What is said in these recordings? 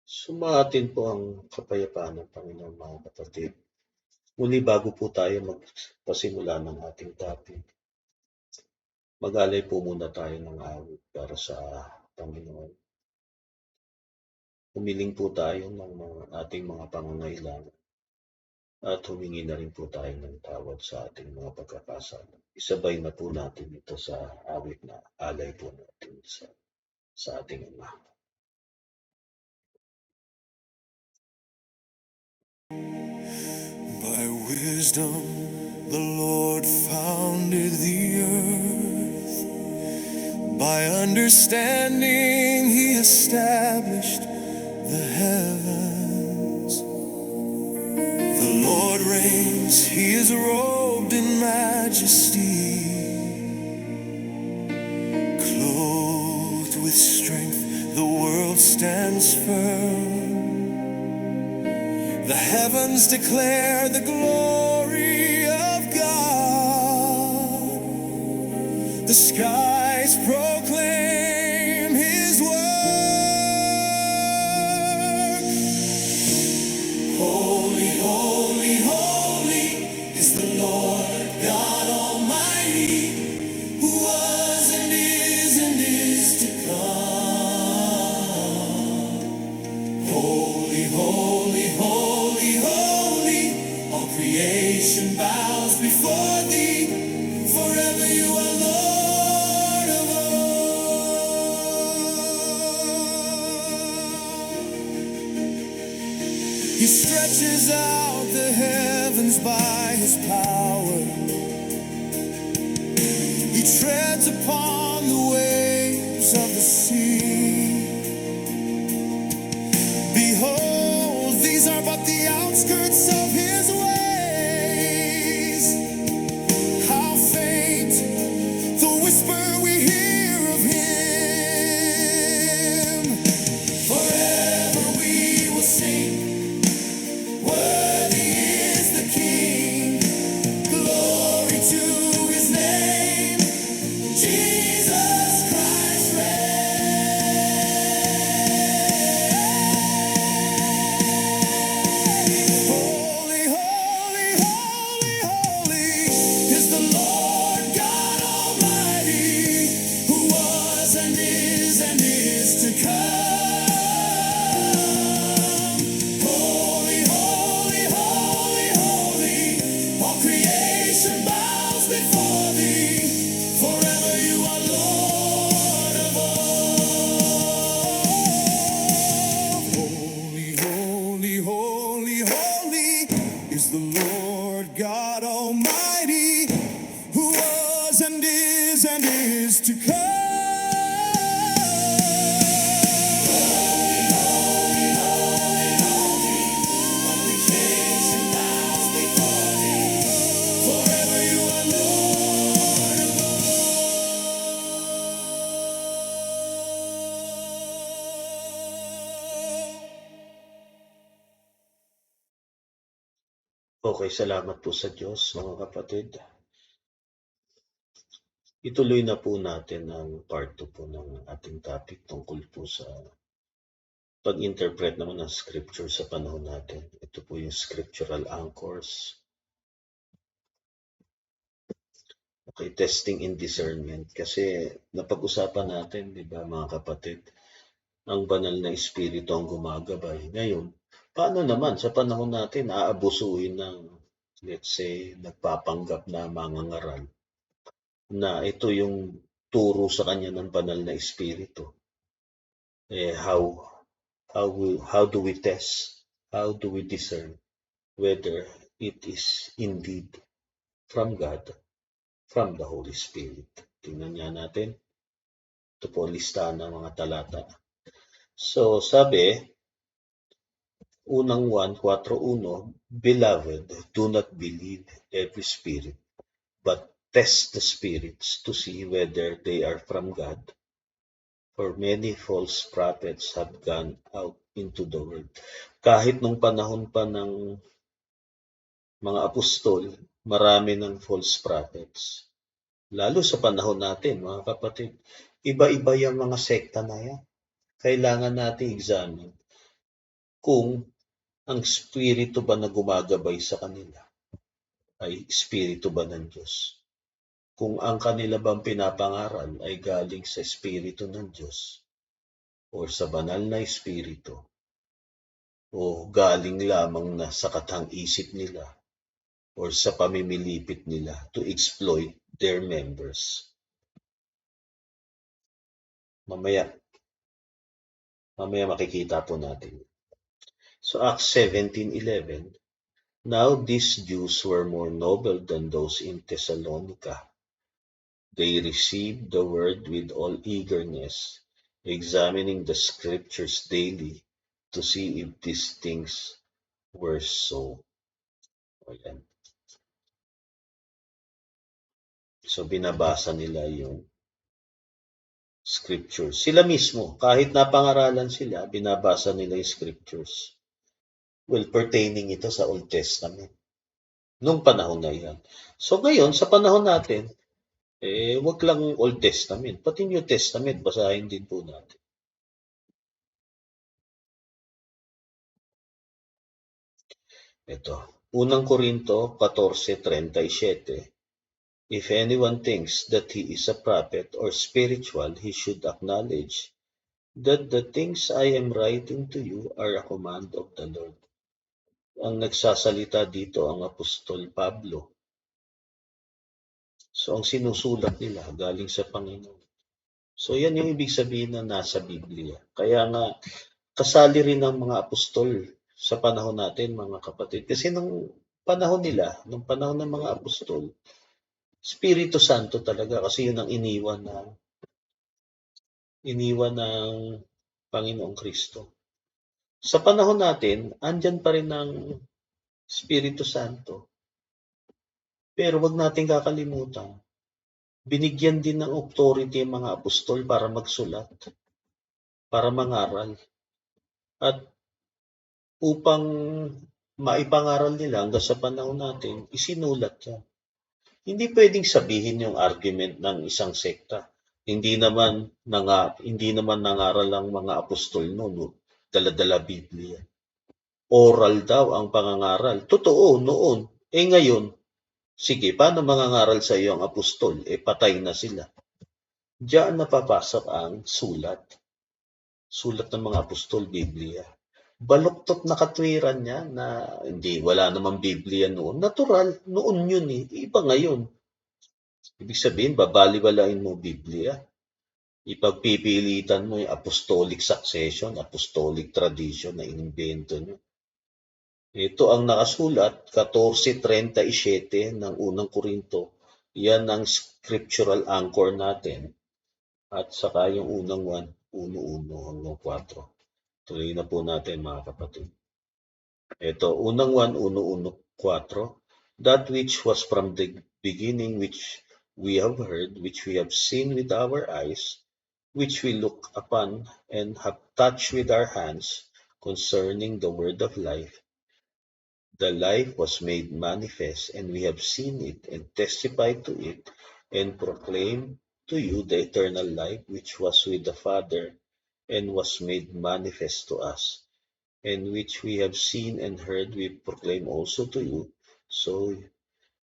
Sumaatin po ang kapayapaan ng Panginoon, mga kapatid. Muli bago po tayo magpasimula ng ating topic, mag-alay po muna tayo ng awit para sa Panginoon. Humiling po tayo ng ating mga pangangailangan at humingi na rin po tayo ng tawad sa ating mga pagkakasala. Isabay na po natin ito sa awit na alay po natin sa ating Ama. By wisdom the Lord founded the earth. By understanding He established the heavens. The Lord reigns, He is robed in majesty. Clothed with strength, the world stands firm. The heavens declare the glory of God. The skies proclaim His work. Holy, holy, holy is the Lord God Almighty, who was and is to come. Holy, holy, holy, holy, all creation bows before Thee. Forever You are Lord of all. He stretches out the heavens by His power. He treads upon the waves of the sea. Behold, these are but the outskirts of His ways. How faint the whisper we hear of Him. Forever we will sing, worthy is the King. Glory to His name, Jesus Christ reigns. Holy, holy, holy, holy is the Lord God Almighty, who was and is to come. Holy, holy, holy, holy, all creation bows before Thee. Forever You are Lord of all. Holy, holy, holy, holy is the Lord God Almighty, who was and is to come. Creation bows before Thee. Forever You are Lord of all. Okay, salamat po sa Diyos, mga kapatid. Ituloy na po natin ang part 2 po ng ating topic tungkol po sa pag-interpret naman ng scripture sa panahon natin. Ito po yung scriptural anchors. Okay, testing and discernment. Kasi napag-usapan natin, di ba mga kapatid, ang banal na espiritu ang gumagabay. Ngayon, paano naman sa panahon natin aabusuin ng, let's say, nagpapanggap na mga ngaral na ito yung turo sa kanya ng banal na espiritu? How do we test? How do we discern whether it is indeed from God, from the Holy Spirit? Tingnan nga natin. Ito po ang listahan ng mga talata. So, sabi, unang 1:4:1, Beloved, do not believe every spirit, but test the spirits to see whether they are from God. For many false prophets have gone out into the world. Kahit nung panahon pa ng mga apostol, marami ng false prophets. Lalo sa panahon natin, mga kapatid, iba-iba yung mga sekta na yan. Kailangan natin examine. kung ang espiritu ba na gumagabay sa kanila ay espiritu ba ng Diyos. Kung ang kanila bang pinapangaral ay galing sa espiritu ng Diyos o sa banal na espiritu o galing lamang na sa katang-isip nila or sa pamimilipit nila to exploit their members. Mamaya makikita po natin. So Acts 17:11, now these Jews were more noble than those in Thessalonica. They received the word with all eagerness, examining the scriptures daily to see if these things were so. Ayan. So binabasa nila yung scriptures. Sila mismo, kahit napangaralan sila, binabasa nila yung scriptures. Well, pertaining ito sa Old Testament. Nung panahon na yan. So ngayon, sa panahon natin, wag lang Old Testament, pati New Testament, basahin din po natin. Ito, unang Korinto 14:37. If anyone thinks that he is a prophet or spiritual, he should acknowledge that the things I am writing to you are a command of the Lord. Ang nagsasalita dito ang Apostol Pablo. So ang sinusulat nila galing sa Panginoon. So yan yung ibig sabihin na nasa Biblia. Kaya nga kasali rin ang mga apostol sa panahon natin, mga kapatid. Kasi nung panahon nila, nung panahon ng mga apostol, Espiritu Santo talaga kasi yun ang iniwan ng Panginoong Kristo. Sa panahon natin, andyan pa rin ang Espiritu Santo. Pero wag nating kakalimutan, binigyan din ng authority ang mga apostol para magsulat, para mangaral. At upang maipangaral nila hanggang sa panahon natin, isinulat yan. Hindi pwedeng sabihin yung argument ng isang sekta. Hindi naman nangaral ang mga apostol noon, dala-dala Biblia. Oral daw ang pangangaral. Totoo noon. Ngayon, sige, paano mangangaral sa iyo ang apostol? Patay na sila. Diyan napapasok ang sulat. Sulat ng mga apostol, Biblia. Baluktot na katwiran niya na wala namang Biblia noon. Natural, noon yun Iba ngayon. Ibig sabihin, babaliwalain mo Biblia. Ipagpipilitan mo yung apostolic succession, apostolic tradition na inimbento nyo. Ito ang nakasulat, 14:37 ng unang Korinto. Yan ang scriptural anchor natin. At saka yung unang 1:1 hanggang 4. Tuloy na po natin mga kapatid. Ito, unang 1:1-4. That which was from the beginning, which we have heard, which we have seen with our eyes, which we look upon and have touched with our hands concerning the word of life. The life was made manifest, and we have seen it and testified to it and proclaimed to you the eternal life which was with the Father and was made manifest to us, and which we have seen and heard we proclaim also to you, so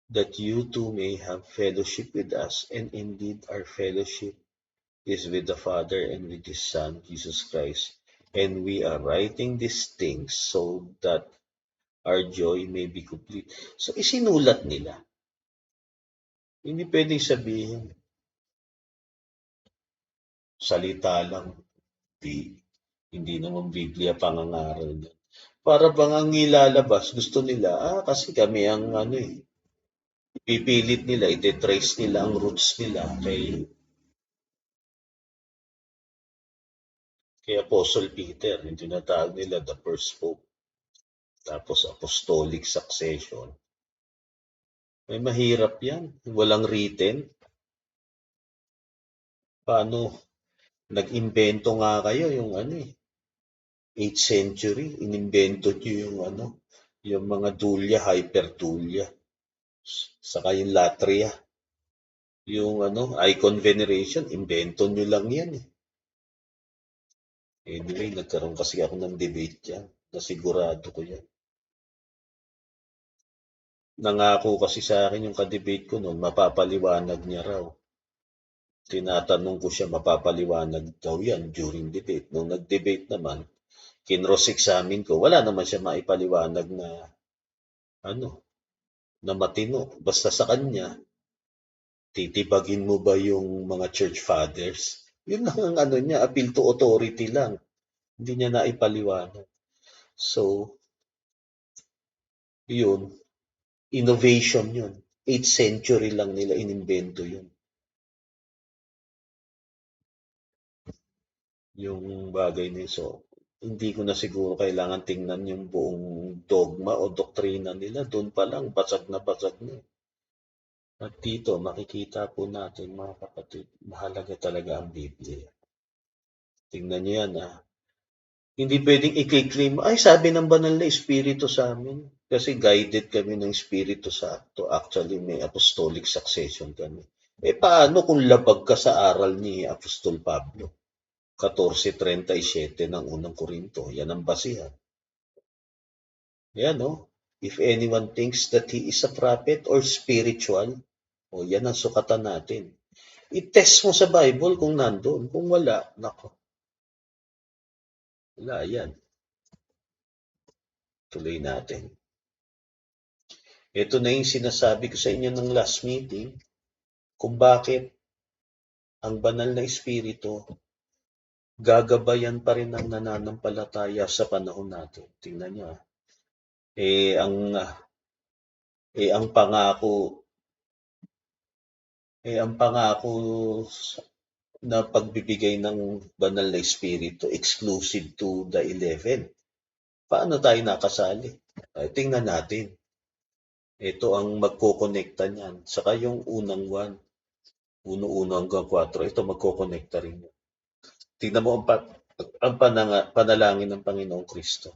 that you too may have fellowship with us, and indeed our fellowship is with the Father and with His Son, Jesus Christ. And we are writing these things so that our joy may be complete. So isinulat nila. Hindi pwedeng sabihin, salita lang, hindi naman Biblia pangangaral na. Para bang ang ilalabas, gusto nila, kasi kami ang ipipilit nila, ite-trace nila ang roots nila kay Apostle Peter, yung tinatawag nila the first pope. Tapos apostolic succession. May mahirap yan. Walang written. Paano? Nag-imbento nga kayo yung 8th century. Inimbento nyo yung mga dulya, hyperdulia. Saka yung latria. Yung icon veneration, invento nyo lang yan Anyway, nagkaroon kasi ako ng debate yan. Nasigurado ko yan. Nangako kasi sa akin yung kadebate ko noon, mapapaliwanag niya raw. Tinatanong ko siya, mapapaliwanag daw yan during debate. Nung nag-debate naman, kinross-examine ko, wala naman siya maipaliwanag na ano, na matino. Basta sa kanya, titibagin mo ba yung mga church fathers? Yun lang ang ano niya, appeal to authority lang. Hindi niya naipaliwanag. So, yun, innovation yun. 8th century lang nila inimbento yun. Yung bagay na yun. So, hindi ko na siguro kailangan tingnan yung buong dogma o doktrina nila. Doon pa lang, basag na basag na. At dito, makikita po natin mga kapatid, mahalaga talaga ang Biblia. Tingnan niyo yan Hindi pwedeng i-claim, ay sabi ng banal na Espiritu sa amin. Kasi guided kami ng Espiritu Santo. Actually, may apostolic succession kami. Paano kung labag ka sa aral ni Apostol Pablo? 14:37 ng unang Korinto. Yan ang basihan. Yan, no? If anyone thinks that he is a prophet or spiritual, yan ang sukatan natin. I-test mo sa Bible kung nandun. Kung wala, nako, wala yan. Tuloy natin. Ito na yung sinasabi ko sa inyo ng last meeting kung bakit ang banal na espiritu gagabayan pa rin ang nananampalataya sa panahon natin. Tingnan niyo. Eh ang ang pangako ang pangako na pagbibigay ng banal na espiritu exclusive to the 11. Paano tayo nakasali? Tingnan natin. Ito ang magkokonekta niyan. Saka yung unang 1 hanggang 4, ito magkokonekta rin. Tingnan mo ang panalangin ng Panginoong Kristo.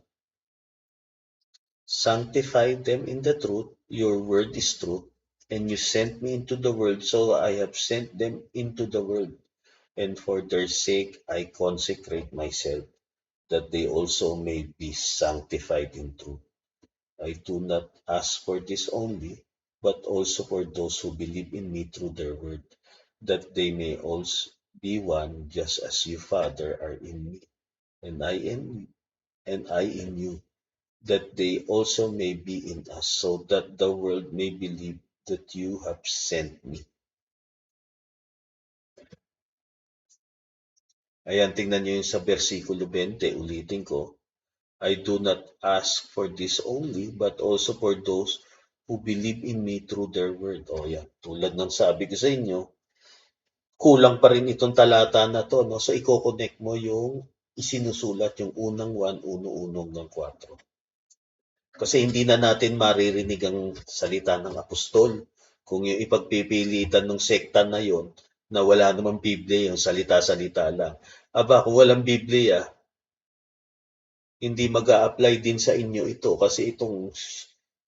Sanctify them in the truth, your word is truth, and you sent me into the world, so I have sent them into the world. And for their sake I consecrate myself, that they also may be sanctified in truth. I do not ask for this only, but also for those who believe in me through their word, that they may also be one, just as you, Father, are in me, and I in you, that they also may be in us, so that the world may believe that you have sent me. Ayan, tingnan niyo yung sa versikulo 20, ulitin ko. I do not ask for this only, but also for those who believe in me through their word. Yan. Tulad ng sabi ko sa inyo, kulang pa rin itong talata na to, no? So, i-connect mo yung isinusulat yung unang 1, hanggang 4. Kasi hindi na natin maririnig ang salita ng apostol. Kung yung ipagpipilitan ng sekta na yon na wala namang Biblia, yung salita-salita lang. Kung walang Biblia, hindi mag-a-apply din sa inyo ito kasi itong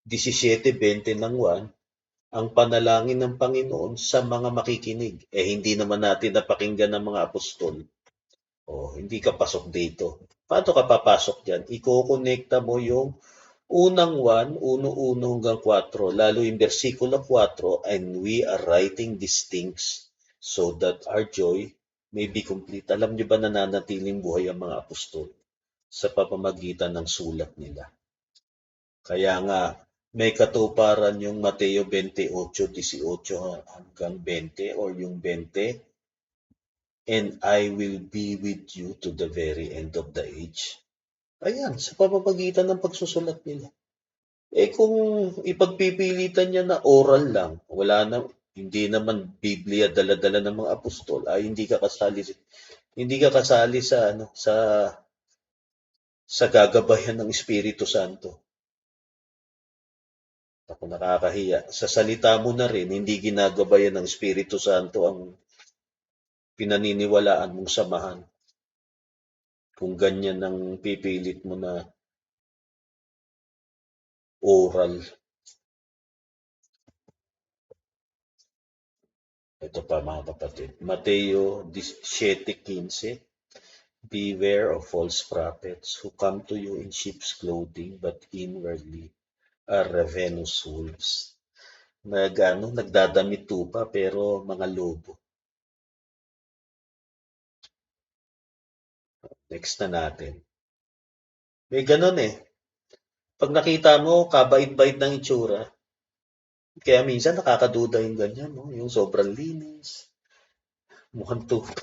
17:20 ng 1, ang panalangin ng Panginoon sa mga makikinig. Hindi naman natin napakinggan ng mga apostol. Hindi ka pasok dito. Paano ka papasok dyan? Iko-connecta mo yung unang 1 hanggang 4, lalo yung versikulo 4, and we are writing these things so that our joy may be complete. Alam niyo ba nananatiling buhay ang mga apostol sa pamamagitan ng sulat nila? Kaya nga, may katuparan yung Mateo 28:18 hanggang 20 or yung 20, and I will be with you to the very end of the age. Ayan, sa pamamagitan ng pagsusulat nila. Kung ipagpipilitan niya na oral lang, wala na, hindi naman Biblia dala-dala ng mga apostol, hindi ka kasali sa sa gagabayan ng Espiritu Santo. Ako nakakahiya. Sa salita mo na rin, hindi ginagabayan ng Espiritu Santo ang pinaniniwalaan mong samahan. Kung ganyan ang pipilit mo na oral. Ito pa mga kapatid. Mateo 7:15. Beware of false prophets who come to you in sheep's clothing but inwardly are ravenous wolves. Nagdadamit tupa pero mga lobo. Next na natin. May ganun eh. Pag nakita mo, kabait-bait ng itsura. Kaya minsan nakakaduda yung ganyan, no? Yung sobrang linis. Mukhang tupa.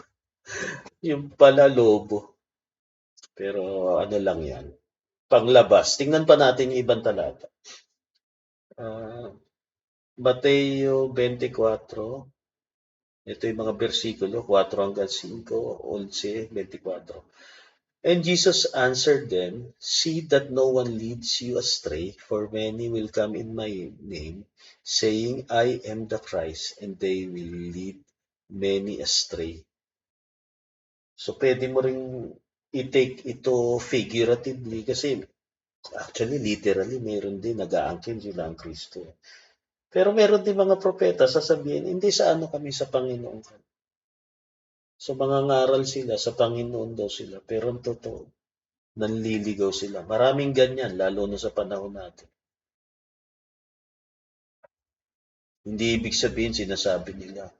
Yung pala lobo. Pero ano lang yan. Panglabas. Tingnan pa natin yung ibang talata. Mateo 24. Ito yung mga bersikulo, 4 hanggang 5, 11, 24. And Jesus answered them, see that no one leads you astray, for many will come in my name, saying, I am the Christ, and they will lead many astray. So pwede mo ring i-take ito figuratively kasi actually literally meron din nag-aangkin sila ang Kristo. Pero meron din mga propeta sasabihin, hindi sa ano kami sa Panginoon kami. So mangangaral sila, sa Panginoon daw sila. Pero ang totoo, nanliligaw sila. Maraming ganyan, lalo na sa panahon natin. Hindi ibig sabihin sinasabi nila,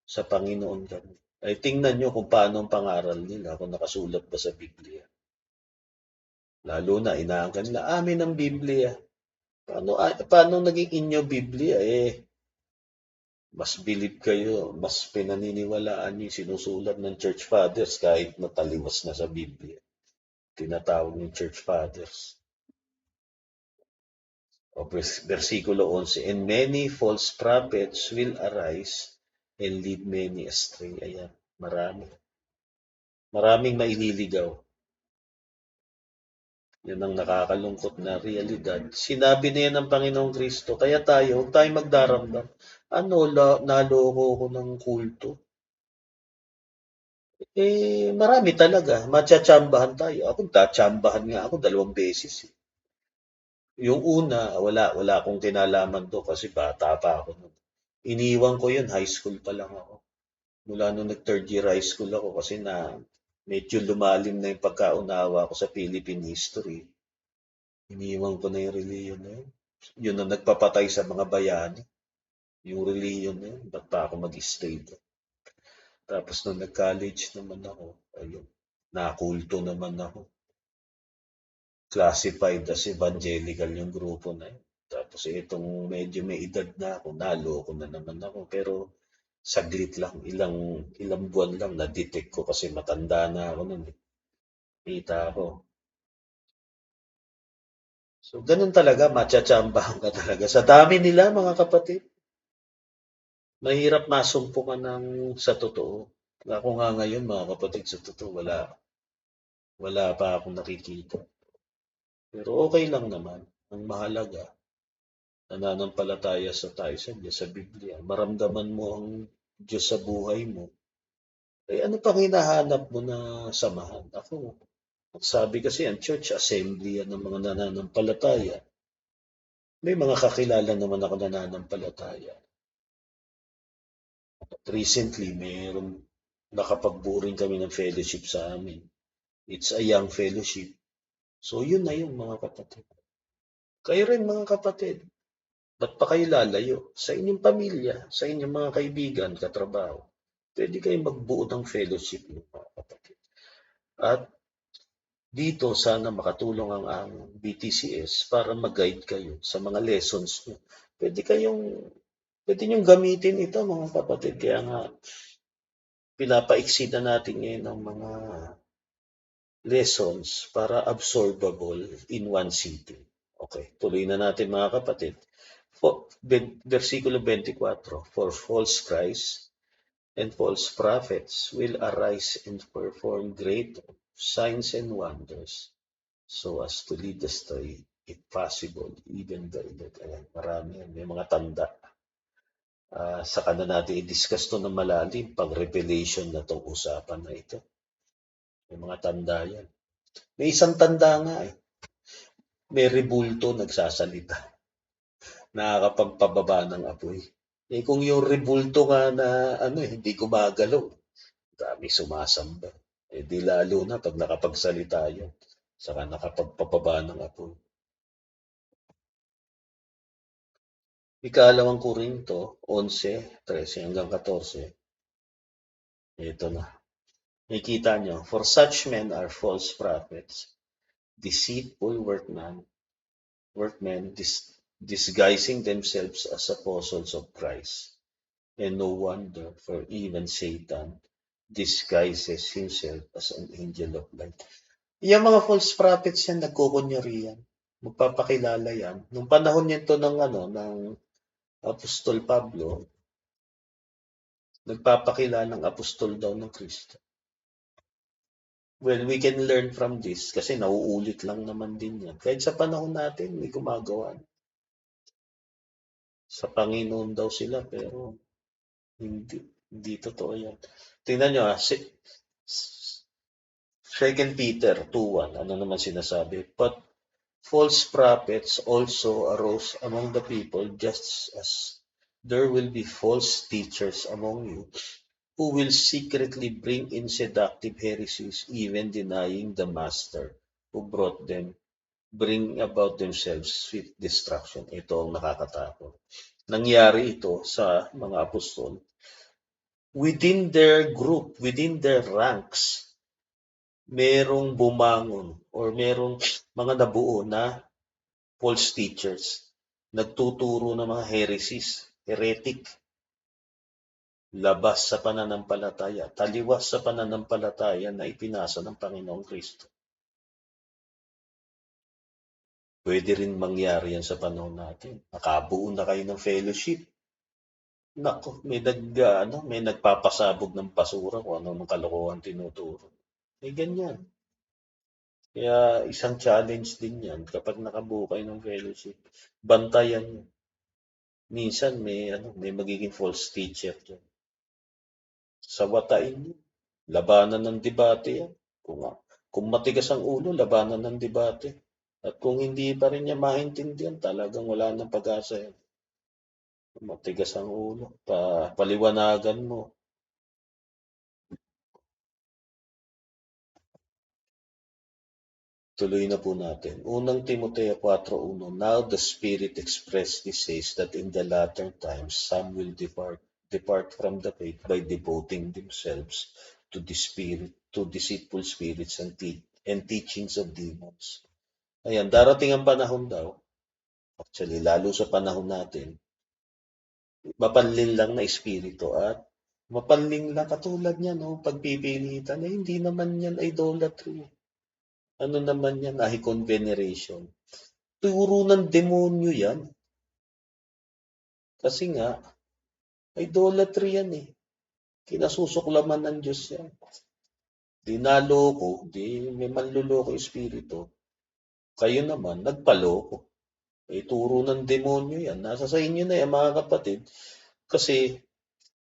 sa Panginoon kami. Ay tingnan nyo kung paano ang pangaral nila, kung nakasulat ba sa Biblia. Lalo na, inaangkan nila, amin ang Biblia. Paano naging inyo Biblia? Mas bilib kayo, mas pinaniniwalaan yung sinusulat ng Church Fathers kahit mataliwas na sa Biblia. Tinatawag ng Church Fathers. O versikulo 11, and many false prophets will arise and lead many astray. Ayan, marami. Maraming maililigaw. Yan ang nakakalungkot na realidad. Sinabi na yan ng Panginoong Kristo, kaya tayo, huwag tayong magdaramdam. Naloko ko ng kulto. Marami talaga. Matsatsambahan tayo. Ako, tatsambahan nga ako 2 beses. Yung una, wala akong kinalaman to kasi bata pa ako nun. Iniwan ko yun, high school pa lang ako. Mula nung nag-third year high school ako kasi na medyo lumalim na yung pagkaunawa ko sa Philippine history. Iniwan ko na yung reliyon na yun. Yun ang nagpapatay sa mga bayani. Yung reliyon na yun, ba't pa ako mag-stay doon? Tapos nung nag-college naman ako, ayun, nakulto naman ako. Classified as evangelical yung grupo na yun. Tapos itong medyo may edad na ako, naloko na naman ako. Pero saglit lang, ilang buwan lang, na-detect ko kasi matanda na ako nun. Kita ako. So, ganun talaga, matsatsambahan ka talaga. Sa dami nila, mga kapatid, mahirap masumpungan ng sa totoo. Ako nga ngayon, mga kapatid, sa totoo, wala pa akong nakikita. Pero okay lang naman. Ang mahalaga, nananampalataya tayo sa Biblia. Maramdaman mo ang Diyos sa buhay mo. Ano pang hinahanap mo na samahan? Ako, sabi kasi ang church, assembly yan ng mga nananampalataya. May mga kakilala naman ako nananampalataya. Recently, mayroon nakapagbuo rin kami ng fellowship sa amin. It's a young fellowship. So, yun na yung mga kapatid. Kayo rin mga kapatid. Ba't pa kayo lalayo? Sa inyong pamilya, sa inyong mga kaibigan, katrabaho. Pwede kayong magbuo ng fellowship mga kapatid. At dito sana makatulong ang BTCS para mag-guide kayo sa mga lessons nyo. Pwede nyong gamitin ito mga kapatid. Kaya nga, pinapaiksi na natin ngayon ng mga lessons para absorbable in one sitting. Okay, tuloy na natin mga kapatid. Versikulo 24, for false Christ and false prophets will arise and perform great signs and wonders so as to lead astray, if possible, even the elect. Ayan, marami yan. May mga tanda. Saka na natin i-discuss to ng malalim pag revelation na itong usapan na ito. May mga tanda yan. May isang tanda nga may rebulto nagsasalita. Nakakapagpababa ng apoy. Kung yung rebulto nga na hindi gumagalaw, dami sumasamba. Eh di lalo na pag nakapagsalita yun, saka nakapagpapaba ng apoy. Ikalawang Korinto 11:13 hanggang 14. Ito na. Nakikita nyo, for such men are false prophets, deceitful workmen disguising themselves as apostles of Christ. And no wonder, for even Satan disguises himself as an angel of light. Yung mga false prophets yan, nagkukunyari yan. Magpapakilala yan. Nung panahon nito ng Apostol Pablo, nagpapakilalang apostol daw ng Kristo. Well, we can learn from this kasi nauulit lang naman din yan. Kahit sa panahon natin, may gumagawa. Sa Panginoon daw sila, pero hindi totoo yan. Tingnan nyo, 2 Peter 2:1, ano naman sinasabi? But false prophets also arose among the people, just as there will be false teachers among you, who will secretly bring in seductive heresies, even denying the master who brought them, bring about themselves swift destruction. Ito ang nakakatakot. Nangyari ito sa mga apostol. Within their group, within their ranks, merong bumangon or merong mga nabuo na false teachers. Nagtuturo ng mga heresies, heretic, labas sa pananampalataya, taliwas sa pananampalataya na ipinasa ng Panginoong Kristo. Pwede rin mangyari yan sa panahon natin. Nakabuo na kayo ng fellowship. Nako, may nagpapasabog ng basura kung ano ng kalokohan tinuturo. May ganyan. Kaya isang challenge din yan kapag nakabuo kayo ng fellowship. Bantayan nyo. Minsan may magiging false teacher dyan. Sawatain nyo. Labanan ng debate yan. Kung matigas ang ulo, labanan ng debate. At kung hindi pa rin niya maintindihan, talagang wala nang pag-asa yan. Matigas ang ulo. Paliwanagan mo. Tuloy na po natin. Unang Timoteo 4:1. Now the Spirit expressly says that in the latter times some will depart from the faith by devoting themselves to deceitful spirits and teachings of demons. Ayan, darating ang panahon daw. Actually, lalo sa panahon natin, mapanlin lang na espiritu at mapanlin lang katulad niya, no? Pagpipilitan, hindi naman yan idolatry. Ano naman yan? Icon veneration. Turo ng demonyo yan. Kasi nga, idolatry yan eh. Kinasusuklaman ng Diyos yan. Di naloko, di may manluloko espiritu. Kayo naman, nagpaloko. Turo ng demonyo yan. Nasa sa inyo na yan, mga kapatid. Kasi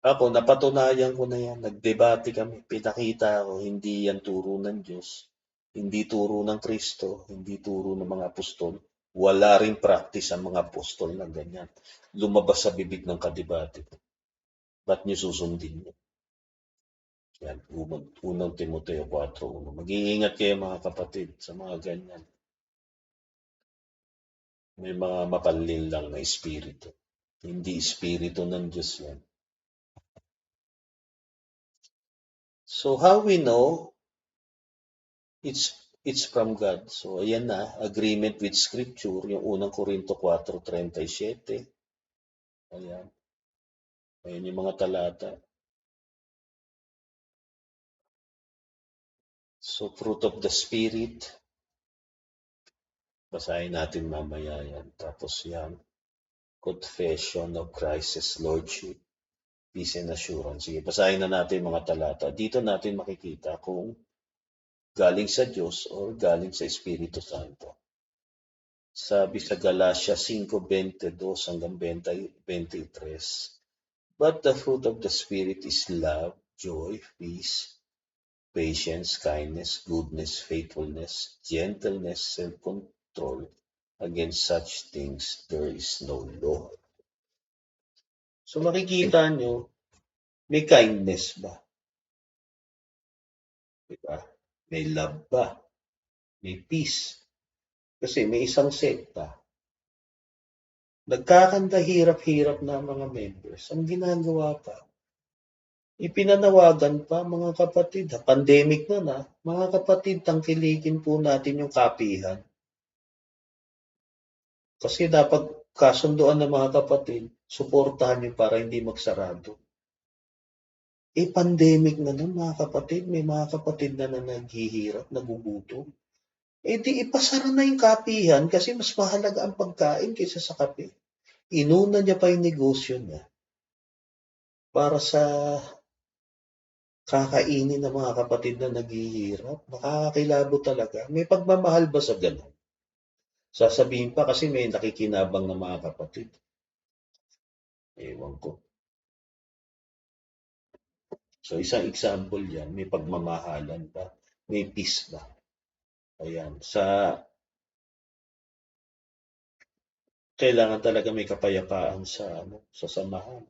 ako, napatunayan ko na yan. Nagdebate kami. Pinakita ko, hindi yan turo ng Diyos. Hindi turo ng Kristo. Hindi turo ng mga apostol. Wala ring practice ang mga apostol na ganyan. Lumabas sa bibig ng kadebate. Ba't niyo susundin niyo? Yan, unang Timoteo 4:1. Mag-iingat kayo mga kapatid sa mga ganyan. May mga mapanlin lang na espiritu. Hindi espiritu ng Diyos yan. So how we know it's from God? So ayan na, agreement with Scripture, yung unang Korinto 4:37. Ayan. Ayan yung mga talata. So fruit of the Spirit, basahin natin mamaya yan. Tapos yan, confession of Christ's Lordship, peace and assurance. Sige, basahin na natin mga talata. Dito natin makikita kung galing sa Diyos o galing sa Espiritu Santo. Sabi sa Galatia 5:22 hanggang 23. But the fruit of the Spirit is love, joy, peace, patience, kindness, goodness, faithfulness, gentleness, self-control. Against such things there is no law. So makikita nyo, may kindness ba? Diba? May love ba? May peace. Kasi may isang sekta, nagkakanta hirap-hirap na mga members. Ang ginagawa pa, ipinanawagan pa mga kapatid, pandemic na, mga kapatid, tangkilikin po natin yung kapihan. Kasi dapat kasunduan ng mga kapatid, suportahan nyo para hindi magsarado. Pandemic na nun mga kapatid, may mga kapatid na naghihirap, nagugutom. Di ipasara na yung kapihan kasi mas mahalaga ang pagkain kaysa sa kape. Inuna niya pa yung negosyo niya para sa kakainin ng mga kapatid na naghihirap. Nakakakilabo talaga. May pagmamahal ba sa ganun? Sasabihin pa kasi may nakikinabang ng mga kapatid. Ewan ko. So isang example yan, may pagmamahalan ba? May peace ba? Ayan. Kailangan talaga may kapayapaan sa samahan.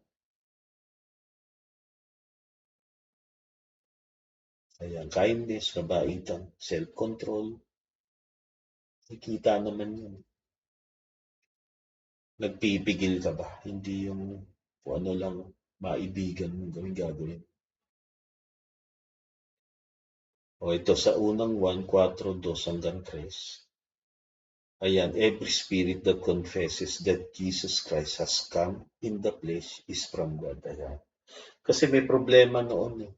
Ayan, kindness, kabaitan, self-control. Nakikita naman yun. Nagpipigil ka ba? Hindi yung kung ano lang maibigan mo gawin. O ito sa unang 1:4-2 hanggang 3. Ayan, every spirit that confesses that Jesus Christ has come in the flesh is from God. Ayan. Kasi may problema noon eh.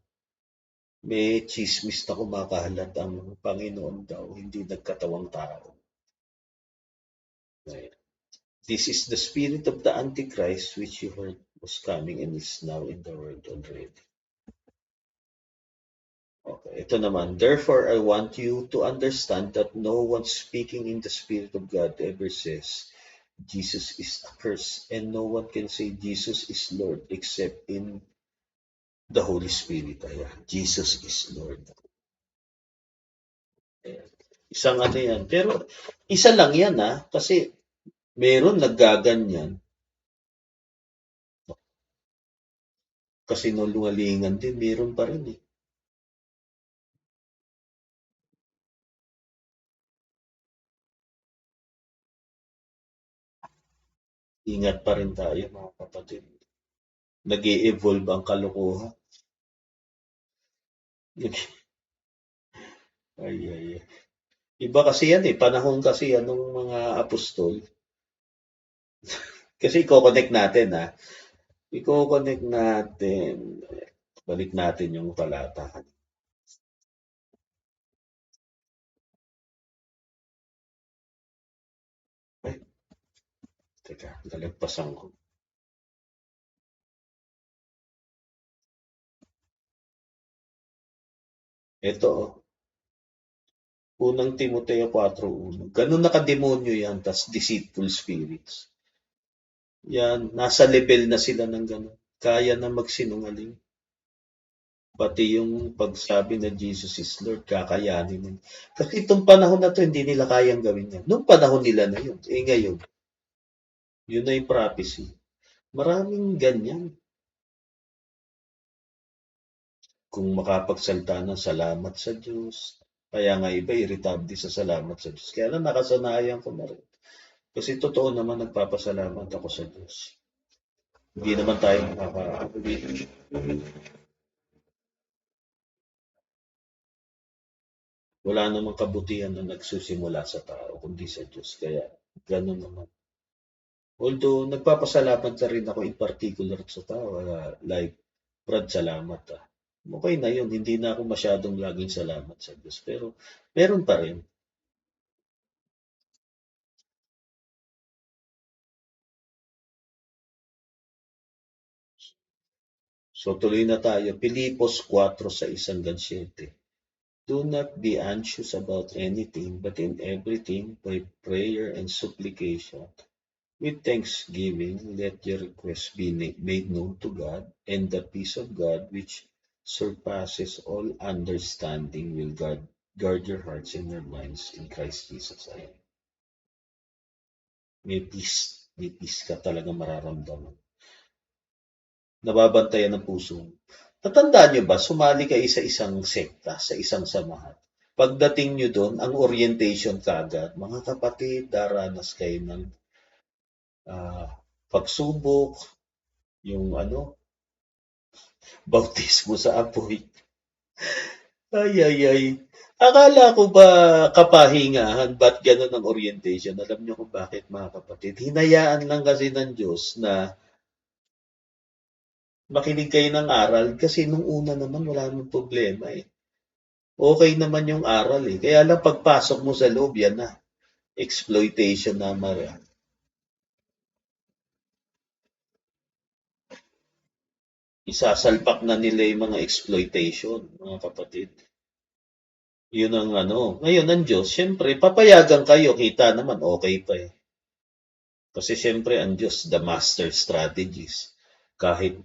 May chismis na kumakalat ang Panginoon daw, hindi nagkatawang tao. Ayan. This is the spirit of the Antichrist which you heard was coming and is now in the world already. Okay, ito naman. Therefore, I want you to understand that no one speaking in the Spirit of God ever says Jesus is accursed, and no one can say Jesus is Lord except in the Holy Spirit. Ayan, Jesus is Lord. Ayan. Isang ano yan. Pero isa lang yan kasi meron naggaganyan. Kasi nulungalingan din, meron pa rin eh. Ingat pa rin tayo mga kapatid. Nag-e-evolve ang kalokohan. Ay, ay, ay. Iba kasi yan eh. Panahon kasi yan ng mga apostol. Kasi i-connect natin I-connect natin. Balik natin yung talata. Ay, teka, nalagpasan ko. Ito, unang Timoteo 4:1. Ganun nakademonyo yan, tas deceitful spirits. Yan, nasa level na sila ng ganun. Kaya na magsinungaling. Pati yung pagsabi na Jesus is Lord, kakayanin. Kasi itong panahon na to, hindi nila kayang gawin yan. Noong panahon nila na yun. Ngayon, yun na yung prophecy. Maraming ganyan. Kung makapagsalita ng salamat sa Diyos. Kaya nga iba, irritable sa salamat sa Diyos. Kaya lang nakasanayan ko na rin. Kasi totoo naman nagpapasalamat ako sa Diyos. Hindi naman tayo wala namang kabutihan na nagsusimula sa tao, kundi sa Diyos. Kaya, gano'n naman. Although, nagpapasalamat na rin ako in particular sa tao. Like, Brad, salamat Okay na yun. Hindi na ako masyadong laging salamat sa Diyos. Pero, meron pa rin. So, tuloy na tayo. Pilipos 4:6-7. Do not be anxious about anything, but in everything, by prayer and supplication, with thanksgiving, let your requests be made known to God, and the peace of God, which surpasses all understanding, will guard your hearts and your minds in Christ Jesus. Ayan. May peace ka talaga mararamdaman. Nababantayan ng puso mo. Natandaan niyo ba, sumali kayo sa isang sekta, sa isang samahan. Pagdating niyo doon, ang orientation kaagad, mga kapatid, daranas kayo ng ah, pagsubok, yung bautismo sa apoy. Ay, ay, ay. Akala ko ba kapahingahan, ba't ganun ang orientation? Alam niyo kung bakit, mga kapatid? Hinayaan lang kasi ng Diyos na makinig kayo ng aral kasi nung una naman wala namang problema eh. Okay naman yung aral eh. Kaya lang pagpasok mo sa loob, yan na. Exploitation na mara. Isasalpak na nila yung mga exploitation, mga kapatid. Yun ang Ngayon ang Diyos, syempre, papayagan kayo, kita naman, okay pa eh. Kasi syempre, ang Diyos, the master strategist. Kahit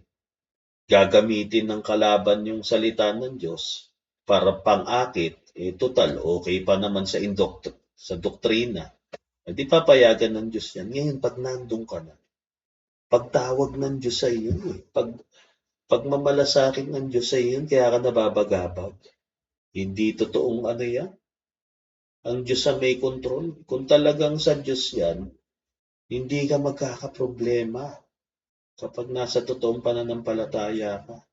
gagamitin ng kalaban yung salita ng Diyos para pang-akit, eh total, okay pa naman sa doktrina. Hindi papayagan ng Diyos yan. Ngayon, pag nandun ka na, pagtawag ng Diyos sa iyo, eh. Pagmamalasakit ng Diyos sa iyo, kaya ka nababagabag. Hindi totoong yan. Ang Diyos ang may control. Kung talagang sa Diyos yan, hindi ka magkakaproblema kapag nasa totoong pananampalataya ka.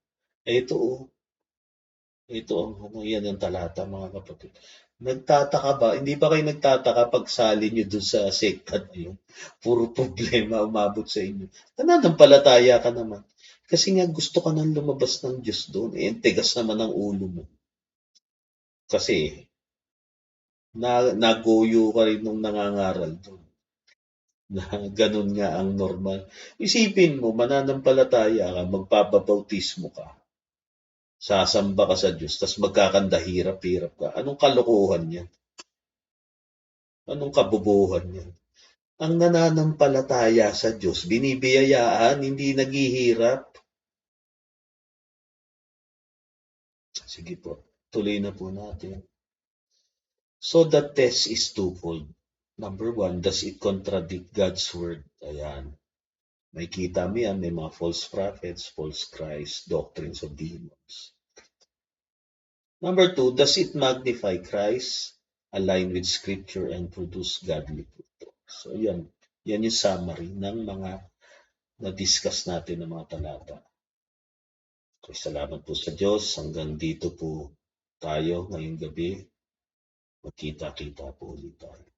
Ito yan ang talata, mga kapatid. Nagtataka ba? Hindi ba kayo nagtataka pag sali nyo dun sa sekta na yun? Puro problema umabot sa inyo. Pananampalataya ka naman. Kasi nga gusto ka nang lumabas ng Diyos doon. Eh, tigas naman ang ulo mo. Kasi nagoyo ka rin nung nangangaral doon. Na ganun nga ang normal. Isipin mo, mananampalataya ka, magpapabautismo ka, sasamba ka sa Diyos, tapos magkakanda hirap-hirap ka. Anong kalokohan yan? Anong kabobohan yan? Ang nananampalataya sa Diyos, binibiyayaan, hindi naghihirap. Sige po, tuloy na po natin. So the test is twofold. Number one, does it contradict God's word? Ayan. May kita mo yan, may mga false prophets, false Christ, doctrines of demons. Number two, does it magnify Christ, align with Scripture, and produce godly fruit? So yan yung summary ng mga na-discuss natin ng mga talata. So, salamat po sa Diyos. Hanggang dito po tayo ngayong gabi. Magkita-kita po ulit tayo.